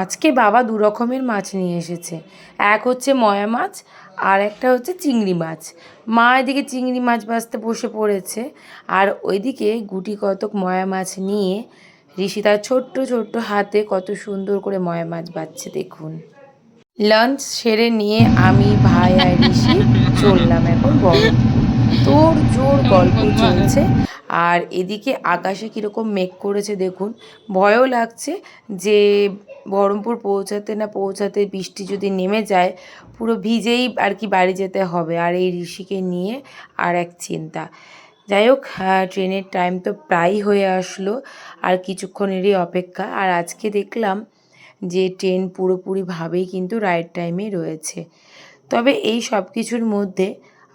আজকে বাবা দু রকমের মাছ নিয়ে এসেছে। এক হচ্ছে ময়া মাছ আর একটা হচ্ছে চিংড়ি মাছ। মা এদিকে চিংড়ি মাছ ভাজতে বসে পড়েছে, আর ওইদিকে গুটি কতক ময়া মাছ নিয়ে ঋষি তার ছোট্ট ছোট্ট হাতে কত সুন্দর করে ময়া মাছ ভাজছে দেখুন। লাঞ্চ সেরে নিয়ে আমি, ভাই আর ঋষি চললাম এখন বহরমপুর। তোর জোর গল্প চলছে, আর এদিকে আকাশে কীরকম মেঘ করেছে দেখুন। ভয়ও লাগছে যে বহরমপুর পৌঁছাতে না পৌঁছাতে বৃষ্টি যদি নেমে যায়, পুরো ভিজেই আর কি বাড়ি যেতে হবে। আর এই ঋষিকে নিয়ে আর এক চিন্তা। যাই হোক, ট্রেনের টাইম তো প্রায় হয়ে আসলো, আর কিছুক্ষণেরই অপেক্ষা। আর আজকে দেখলাম যে ট্রেন পুরোপুরিভাবেই কিন্তু রাইট টাইমে রয়েছে। তবে এই সব কিছুর মধ্যে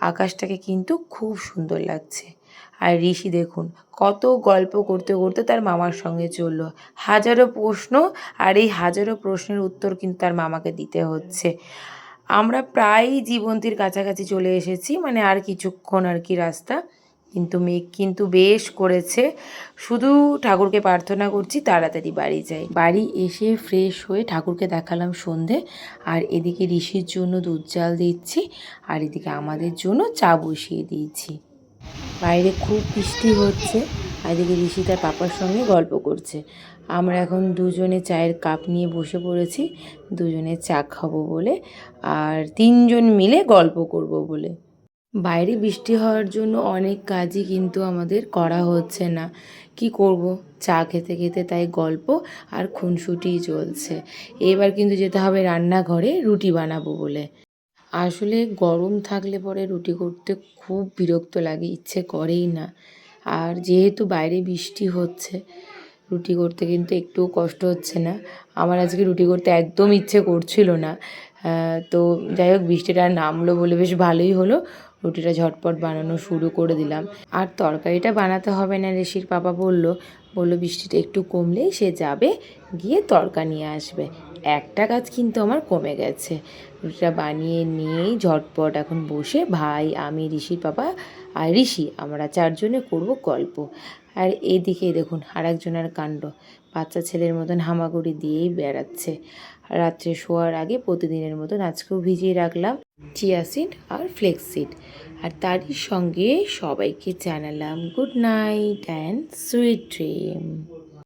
আকাশটাকে কিন্তু খুব সুন্দর লাগছে। আর ঋষি দেখুন কত গল্প করতে করতে তার মামার সঙ্গে চললো। হাজারো প্রশ্ন, আর এই হাজারো প্রশ্নের উত্তর কিন্তু তার মামাকে দিতে হচ্ছে। আমরা প্রায় জীবন্তীর কাছাকাছি চলে এসেছি, মানে আর কিছুক্ষণ আর কি রাস্তা। কিন্তু মেঘ কিন্তু বেশ করেছে। শুধু ঠাকুরকে প্রার্থনা করছি তাড়াতাড়ি বাড়ি যাই। বাড়ি এসে ফ্রেশ হয়ে ঠাকুরকে দেখালাম সন্ধে, আর এদিকে ঋষির জন্য দুধ জাল দিচ্ছি, আর এদিকে আমাদের জন্য চা বসিয়ে দিয়েছি। বাইরে খুব বৃষ্টি হচ্ছে, আর এদিকে ঋষি তার পাপার সঙ্গে গল্প করছে। আমরা এখন দুজনে চায়ের কাপ নিয়ে বসে পড়েছি, দুজনে চা খাবো বলে, আর তিনজন মিলে গল্প করব বলে। বাইরে বৃষ্টি হওয়ার জন্য অনেক কাজই কিন্তু আমাদের করা হচ্ছে না। কি করব, চা খেতে খেতে তাই গল্প আর খুনসুটি চলছে। এবার কিন্তু যেতে হবে রান্নাঘরে রুটি বানাবো বলে। আসলে গরম থাকলে পরে রুটি করতে খুব বিরক্ত লাগে, ইচ্ছে করেই না। আর যেহেতু বাইরে বৃষ্টি হচ্ছে, রুটি করতে কিন্তু একটুও কষ্ট হচ্ছে না। আমার আজকে রুটি করতে একদম ইচ্ছে করছিল না। তো যাই হোক, বৃষ্টিটা নামলো বলে বেশ ভালোই হলো। রুটিটা ঝটপট বানানো শুরু করে দিলাম। আর তরকারিটা বানাতে হবে না, ঋষির পাপা বললো বৃষ্টিটা একটু কমলেই সে যাবে গিয়ে তরকা নিয়ে আসবে। একটা কাজ কিন্তু আমার কমে গেছে। রুটিটা বানিয়ে নিয়েই ঝটপট এখন বসে ভাই, আমি, ঋষির পাপা আর ঋষি, আমরা চারজনে করব গল্প। আর এইদিকে দেখুন আর একজনের কাণ্ড, বাচ্চা ছেলের মতন হামাগুড়ি দিয়েই বেড়াচ্ছে। রাত্রে শোয়ার আগে প্রতিদিনের মতন আজকেও ভিজিয়ে রাখলাম চিয়া সিড আর ফ্লেক্স সিড। আর তারই সঙ্গে সবাইকে জানালাম good night and sweet dream.